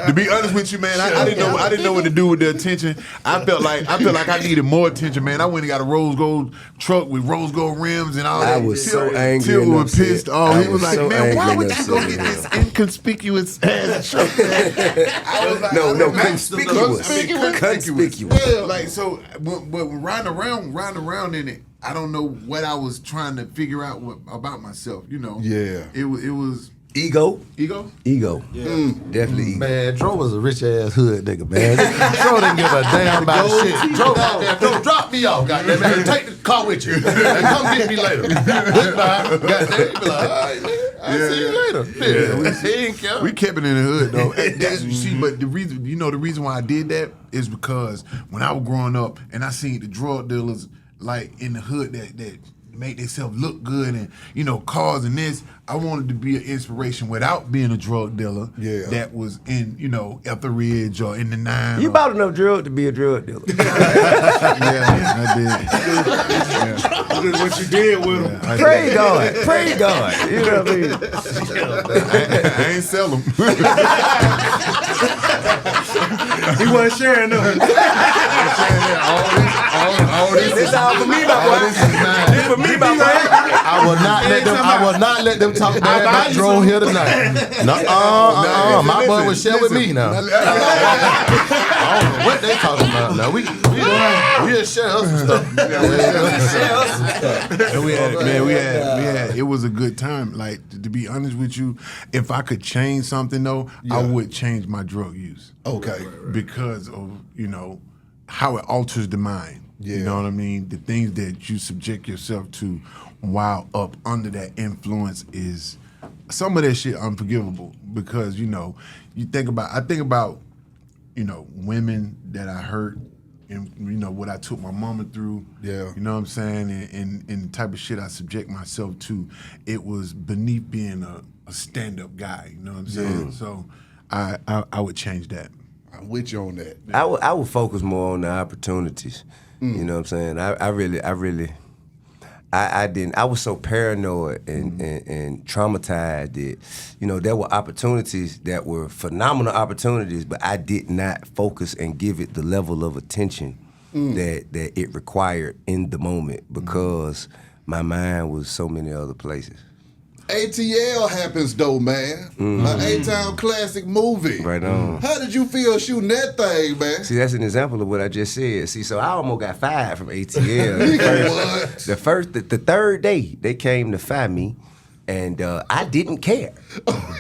To be honest with you, man, I didn't know what to do with the attention. I felt like I needed more attention, man. I went and got a rose gold truck with rose gold rims and all that. I was so angry. Till was pissed off. He was like, man, why would you go upset. get this inconspicuous ass truck? I was like, No, conspicuous. Yeah, like, so when riding around in it, I don't know what I was trying to figure out about myself, you know. Yeah. It was Ego. Ego? Yeah. Definitely ego. Man, Dro was a rich ass hood nigga, man. Dro didn't give a damn about shit. Dro drop me off, goddamn man. Take the car with you and come get me later. Goodbye. Goddamn, be like, all right, nigga. I'll see you later. Yeah, we kept it in the hood though. You see, but the reason why I did that is because when I was growing up and I seen the drug dealers like in the hood that make themselves look good and, you know, cars and this, I wanted to be an inspiration without being a drug dealer that was in, you know, Etheridge or in the 9. You bought enough drug to be a drug dealer. Yeah, I did. Look at what you did with them. Pray God. You know what I mean? I ain't sell them. He wasn't sharing them. All this It's all for me, my boy. It's for me, my boy. I will not let them talk bad about Dro here tonight. My boy was share with me now. I don't know what they talking about now. We just share us some stuff. And we had it was a good time. Like, to be honest with you, if I could change something though, I would change my drug use. Okay. Because of, you know, how it alters the mind. Yeah. You know what I mean? The things that you subject yourself to while up under that influence is some of that shit unforgivable because, you know, I think about you know, women that I hurt and, you know, what I took my mama through. Yeah. You know what I'm saying? And the type of shit I subject myself to, it was beneath being a stand-up guy. You know what I'm saying? So I would change that. I'm with you on that. I would focus more on the opportunities. You know what I'm saying? I was so paranoid and traumatized that, you know, there were opportunities that were phenomenal opportunities, but I did not focus and give it the level of attention that it required in the moment because my mind was so many other places. ATL happens though, man. An A-Town classic movie. Right on. How did you feel shooting that thing, man? See, that's an example of what I just said. See, so I almost got fired from ATL. The third day they came to fire me, and I didn't care.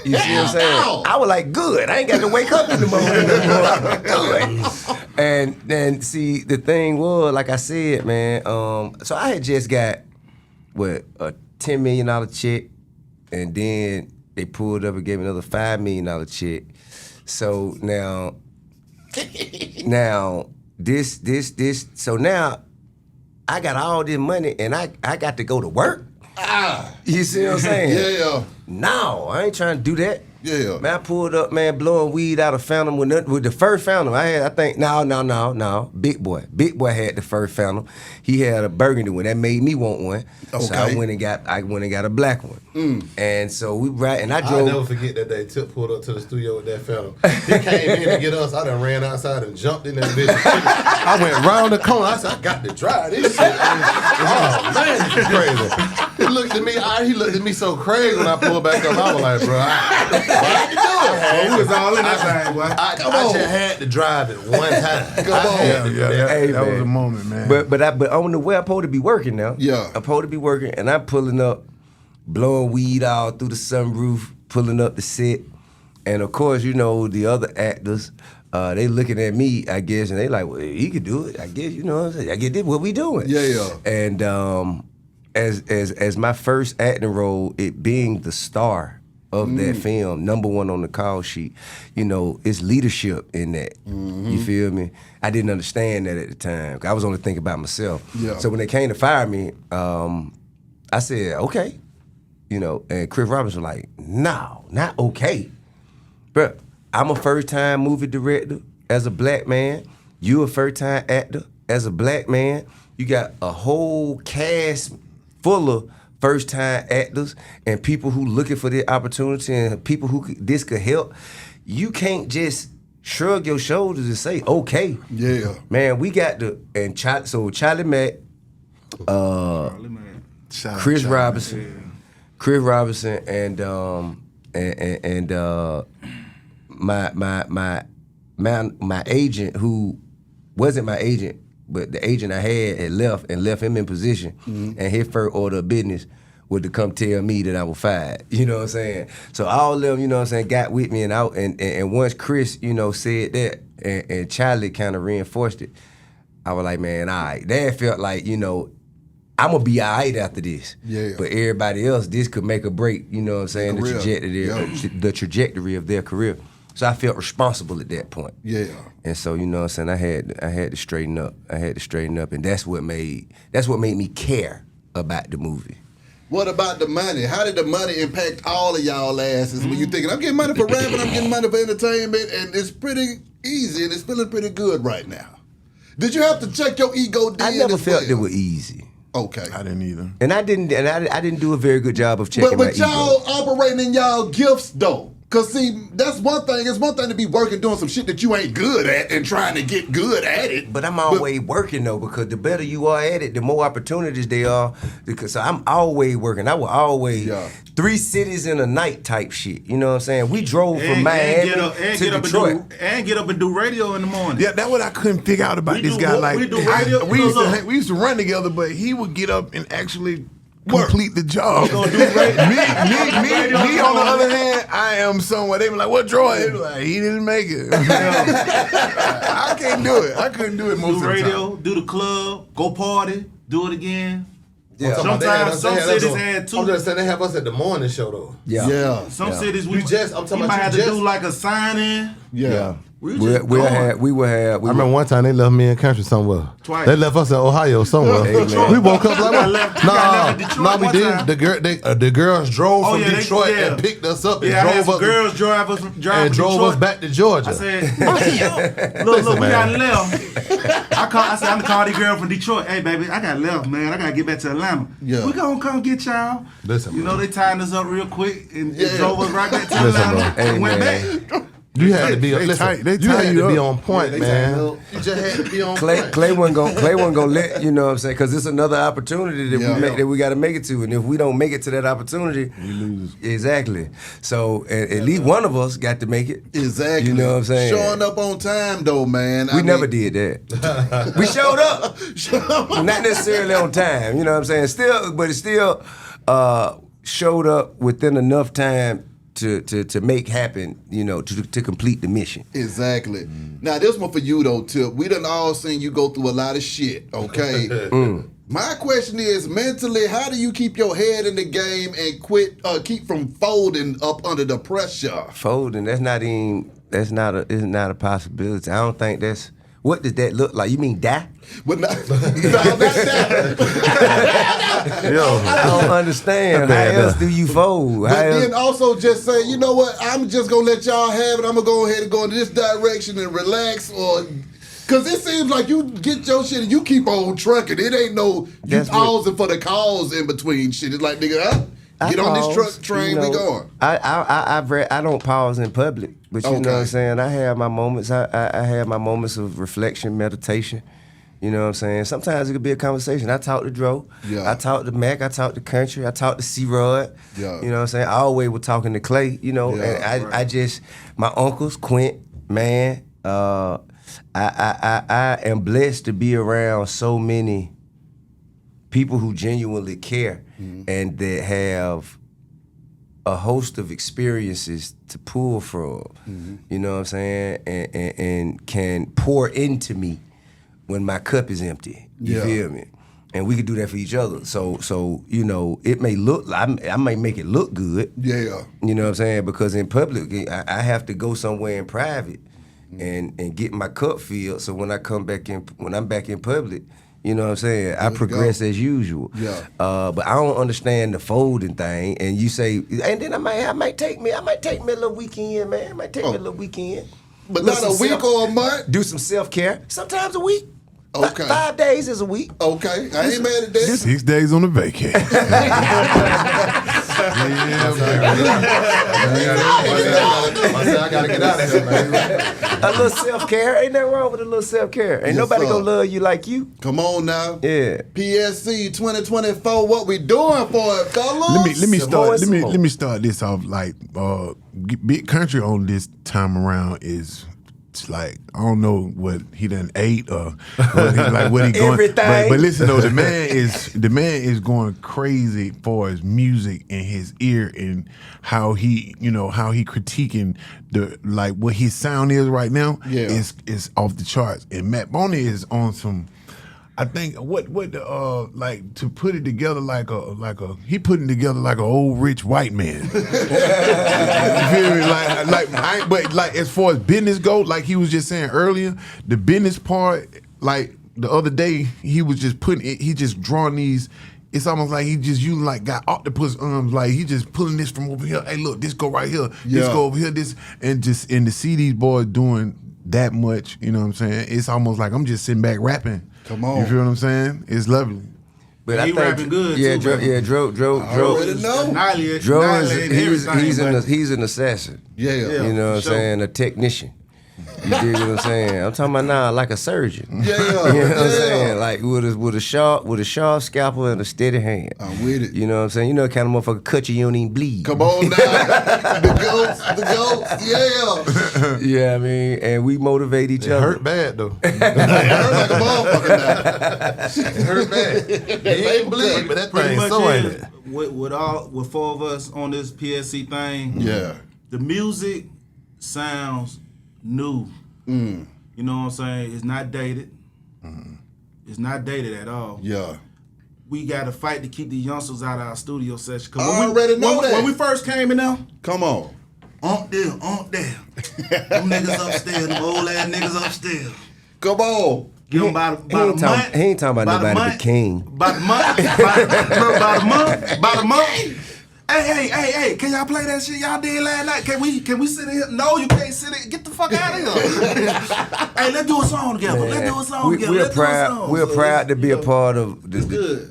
You see what I'm saying? No. I was like, good. I ain't got to wake up in the morning anymore. Good. And then, see, the thing was, like I said, man. So I had just got a $10 million check. And then they pulled up and gave me another $5 million check. So now this. So now I got all this money and I got to go to work. You see what I'm saying? Yeah. No, I ain't trying to do that. Yeah. Man, I pulled up, man, blowing weed out of Phantom with the first Phantom. I think, no. Big Boy had the first Phantom. He had a burgundy one. That made me want one. Okay. So I went and got a black one. And so and I drove. I'll never forget that day Tip pulled up to the studio with that Phantom. He came in to get us. I done ran outside and jumped in that bitch. I went round the corner. I said, I got to drive this shit. Oh, man, this is crazy. He looked at me so crazy when I pulled back up. I was like, bro, We was all in that thing, boy. I just had to drive it one time. Come on. That was a moment, man. But on the way I'm supposed to be working now. Yeah. I'm supposed to be working, and I'm pulling up, blowing weed all through the sunroof, pulling up the set. And of course, you know, the other actors, they looking at me, I guess, and they like, well, he could do it. I guess, you know what I'm saying? I get this, what we doing? Yeah. And as my first acting role, it being the star of that film, #1 on the call sheet, you know, it's leadership in that. You feel me? I didn't understand that at the time. I was only thinking about myself. Yeah. So when they came to fire me, I said, okay. You know, and Chris Robinson was like, no, not okay. Bro, I'm a first-time movie director as a black man. You a first-time actor as a black man. You got a whole cast full of first-time actors and people who looking for the opportunity and people who this could help. You can't just shrug your shoulders and say, okay. Yeah. Man, we got to, and Charlie Mack, Chris Robinson, and my agent, who wasn't my agent, but the agent I had left him in position, and his first order of business was to come tell me that I was fired. You know what I'm saying? So all of them, you know what I'm saying, got with me, and once Chris, you know, said that, and Charlie kind of reinforced it, I was like, man, all right. That felt like, you know, I'm gonna be all right after this. Yeah. But everybody else, this could make or break, you know what I'm saying, the trajectory of their career. So I felt responsible at that point. Yeah. And so, you know what I'm saying, I had to straighten up. And that's what made me care about the movie. What about the money? How did the money impact all of y'all asses when you thinking, I'm getting money for rapping, I'm getting money for entertainment, and it's pretty easy and it's feeling pretty good right now? Did you have to check your ego? I never felt it was easy. Okay. I didn't either. And I didn't do a very good job of checking my But ego. y'all operating in y'all gifts though. Cause see, that's one thing. It's one thing to be working doing some shit that you ain't good at and trying to get good at it. But I'm always working though, because the better you are at it, the more opportunities there are. Because I'm always working. I was always 3 cities in a night type shit. You know what I'm saying? We drove from Miami to Detroit. And get up and do radio in the morning. Yeah, that's what I couldn't figure out about this guy. Like, we do radio. we used to run together, but he would get up and actually complete the job. Gonna do radio. Me, on the other hand, I am somewhere. They be like, what draw? They be like, he didn't make it. I can't do it. I couldn't do it most of the radio, time. do the club, go party, do it again. Yeah. Sometimes some cities had 2. I'm just saying they have us at the morning show though. Yeah. Some cities I'm talking we about might have to just do like a sign-in. Yeah. We will have. I remember one time they left me in country somewhere. Twice. They left us in Ohio somewhere. Hey, we woke up like, no, we did. The girls drove from Detroit and picked us up and drove us. Girls drove us back to Georgia. I said, look, we got left. I said, I'm gonna call these girls from Detroit. Hey, baby, I got left, man. I gotta get back to Atlanta. Yeah. We gonna come get y'all. Listen, you know, they tied us up real quick and drove us right back to Atlanta and went back. You had to be on point, man. You just had to be on point. Clay wasn't gonna let, you know what I'm saying, because it's another opportunity that we got to make it to, and if we don't make it to that opportunity, we lose. Exactly. So at least one of us got to make it. Exactly. You know what I'm saying? Showing up on time though, man. We never did that. We showed up, not necessarily on time. You know what I'm saying? But it still showed up within enough time to make happen, you know, to complete the mission. Exactly. Now this one for you though, Tip. We done all seen you go through a lot of shit, okay? My question is, mentally, how do you keep your head in the game and keep from folding up under the pressure? Folding, it's not a possibility. I don't think that's. What does that look like? You mean die? But not that. I don't understand. How else do you fold? But then also just say, you know what? I'm just gonna let y'all have it. I'm gonna go ahead and go in this direction and relax, because it seems like you get your shit and you keep on trucking. It ain't no you pausing for the cause in between shit. It's like, nigga, get on this truck train, we going. I don't pause in public, but you know what I'm saying? I have my moments. I have my moments of reflection, meditation. You know what I'm saying? Sometimes it could be a conversation. I talk to Dro. Yeah. I talk to Mac. I talk to Kuntry. I talk to C-Rod. Yeah. You know what I'm saying? I always was talking to Clay, you know, and I just, my uncles, Quint, man, I am blessed to be around so many people who genuinely care and that have a host of experiences to pull from, you know what I'm saying, and can pour into me when my cup is empty. You feel me? And we could do that for each other. So you know, it may look, I might make it look good. Yeah. You know what I'm saying? Because in public, I have to go somewhere in private and get my cup filled. So when I'm back in public, you know what I'm saying, I progress as usual. Yeah. But I don't understand the folding thing. And you say, and then I might take me a little weekend, man. I might take me a little weekend. But not a week or a month? Do some self-care. Sometimes a week. Okay. 5 days is a week. Okay. I ain't mad at that. 6 days on the vacation. I gotta get out of here, man. A little self-care. Ain't nothing wrong with a little self-care. Ain't nobody gonna love you like you. Come on now. Yeah. PSC 2024, what we doing for it, fellas? Let me start this off like Big Kuntry on this time around is like, I don't know what he done ate or what he going. Everything. But listen though, the man is going crazy for his music and his ear and how he critiquing what his sound is right now is off the charts. And Matt Boney is on some, I think to put it together he putting together like an old rich white man. You feel me? But as far as business go, like he was just saying earlier, the business part, like the other day, he was just he just drawing these. It's almost like he just using like got octopus arms, like he just pulling this from over here. Hey, look, this go right here, this go over here, this, and to see these boys doing that much, you know what I'm saying? It's almost like I'm just sitting back rapping. Come on. You feel what I'm saying? It's lovely. But he rapping good too. Dro. He's an assassin. Yeah. You know what I'm saying? A technician. You dig what I'm saying? I'm talking about now like a surgeon. Yeah. You know what I'm saying? Like with a sharp scalpel and a steady hand. I'm with it. You know what I'm saying? You know the kind of motherfucker cut you don't even bleed. Come on now. the goats, yeah. Yeah, I mean, and we motivate each other. It hurt bad though. It hurt like a motherfucker now. It hurt bad. It ain't bleed, but that thing so ain't it. With four of us on this PSC thing, the music sounds new. You know what I'm saying? It's not dated. It's not dated at all. Yeah. We got to fight to keep the youngsters out of our studio session. I already know that. When we first came in there, come on. on there. Them niggas upstairs, them old ass niggas upstairs. Come on. Give him about a month. He ain't talking about nobody but King. About a month. Hey, can y'all play that shit y'all did last night? Can we sit in here? No, you can't sit in. Get the fuck out of here. Hey, let's do a song together. We're proud to be a part of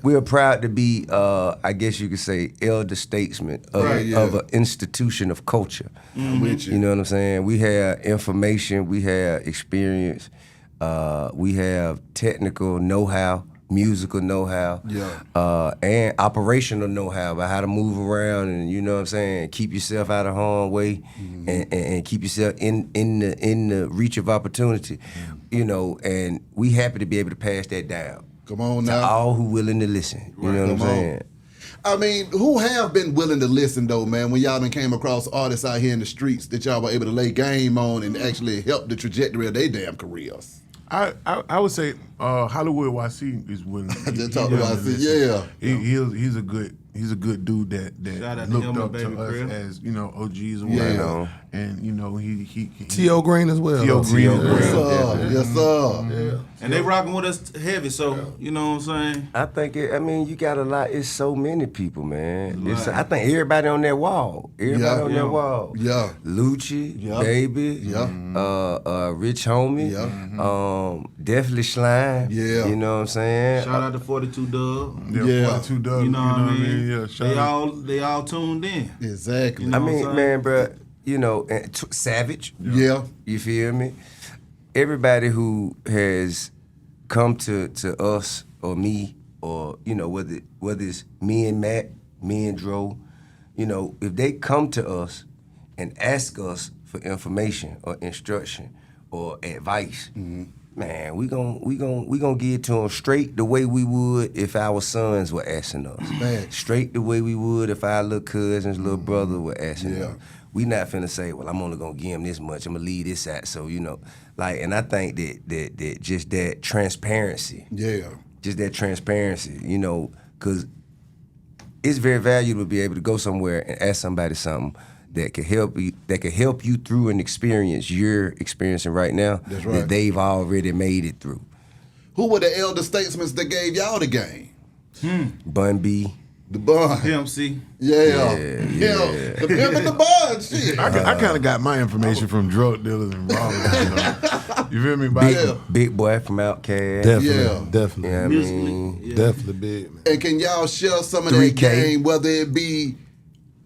we're proud to be I guess you could say elder statesmen of an institution of culture. Mm-hmm. You know what I'm saying? We have information, we have experience, we have technical know-how, musical know-how, and operational know-how about how to move around and, you know what I'm saying, keep yourself out of harm's way, and keep yourself in the reach of opportunity, you know, and we happy to be able to pass that down. Come on to now. all who willing to listen. You know what I'm saying? I mean, who have been willing to listen though, man, when y'all done came across artists out here in the streets that y'all were able to lay game on and actually help the trajectory of their damn careers? I would say Hollywood YC is willing. He's a good dude that looked up to us as, you know, OGs or whatever. And you know he T.O. Green as well. T.O. Green. Yes, sir. Yeah. And they rocking with us heavy, so you know what I'm saying? I think you got a lot. It's so many people, man. I think everybody on that wall. Yeah. Lucci, Baby, Rich Homie, definitely Slime. Yeah. You know what I'm saying? Shout out to 42 Dub. 42 Dub. You know what I mean? Yeah, they all tuned in. Exactly. You know man, bro, you know, Savage. Yeah. You feel me? Everybody who has come to us or me, or, you know, whether it's me and Matt, me and Dro, you know, if they come to us and ask us for information or instruction or advice, man, we gonna give it to them straight the way we would if our sons were asking us. Man. Straight the way we would if our little cousins, little brother were asking us. We not finna say, well, I'm only gonna give him this much. I'm gonna leave this out. So, you know, like, and I think that just that transparency. Yeah. Just that transparency, you know, because it's very valuable to be able to go somewhere and ask somebody something that could help you through an experience you're experiencing right now. That's right. That they've already made it through. Who were the elder statesmen that gave y'all the game? Bun B. The Bun. PMC. Yeah. The Pimp and the Bun. Shit. I kind of got my information from drug dealers and robbers. You know? You feel me? Big Boy from Outkast. Definitely. Yeah, I mean, definitely big, man. And can y'all share some of that game, whether it be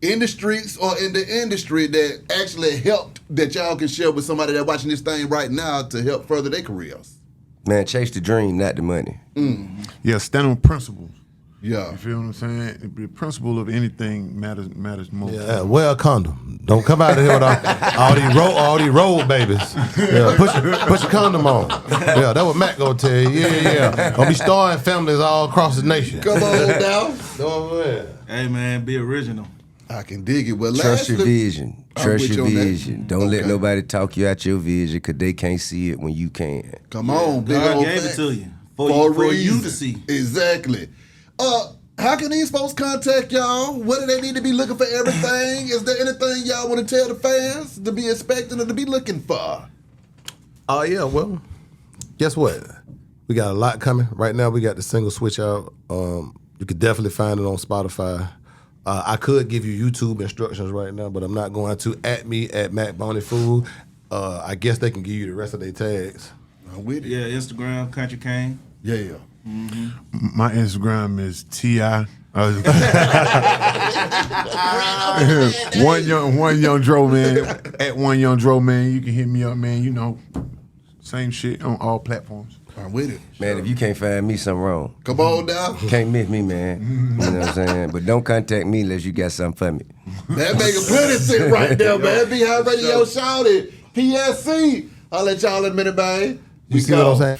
in the streets or in the industry, that actually helped, that y'all can share with somebody that's watching this thing right now to help further their careers? Man, chase the dream, not the money. Yeah, stand on principles. Yeah. You feel what I'm saying? The principle of anything matters most. Yeah, wear a condom. Don't come out of here with all these road babies. Yeah, put your condom on. Yeah, that's what Matt gonna tell you. Yeah. Gonna be starting families all across the nation. Come on now. Hey man, be original. I can dig it. Well, Trust your vision. Trust your vision. Don't let Okay. nobody talk you out your vision, because they can't see it when you can. Come on, big God old gave fact. it to you For for you reason. to see. Exactly. How can these folks contact y'all? What do they need to be looking for? Everything? Is there anything y'all want to tell the fans to be expecting or to be looking for? Yeah, well, guess what? We got a lot coming. Right now we got the single Switch out. You could definitely find it on Spotify. I could give you YouTube instructions right now, but I'm not going to. At me at Matt Boney Food. I guess they can give you the rest of their tags. I'm with it. Yeah, Instagram, Kuntry King. Yeah. My Instagram is T.I. one young Dro, man. At one young Dro, man. You can hit me up, man. You know, same shit on all platforms. I'm with it. Man, if you can't find me, something wrong. Come on now. Can't miss me, man. You know what I'm saying? But don't contact me unless you got something for me. That make a plenty sense right there, man. Be High Radio, shout it. PSC. I'll let y'all in a minute, man. You see what I'm saying?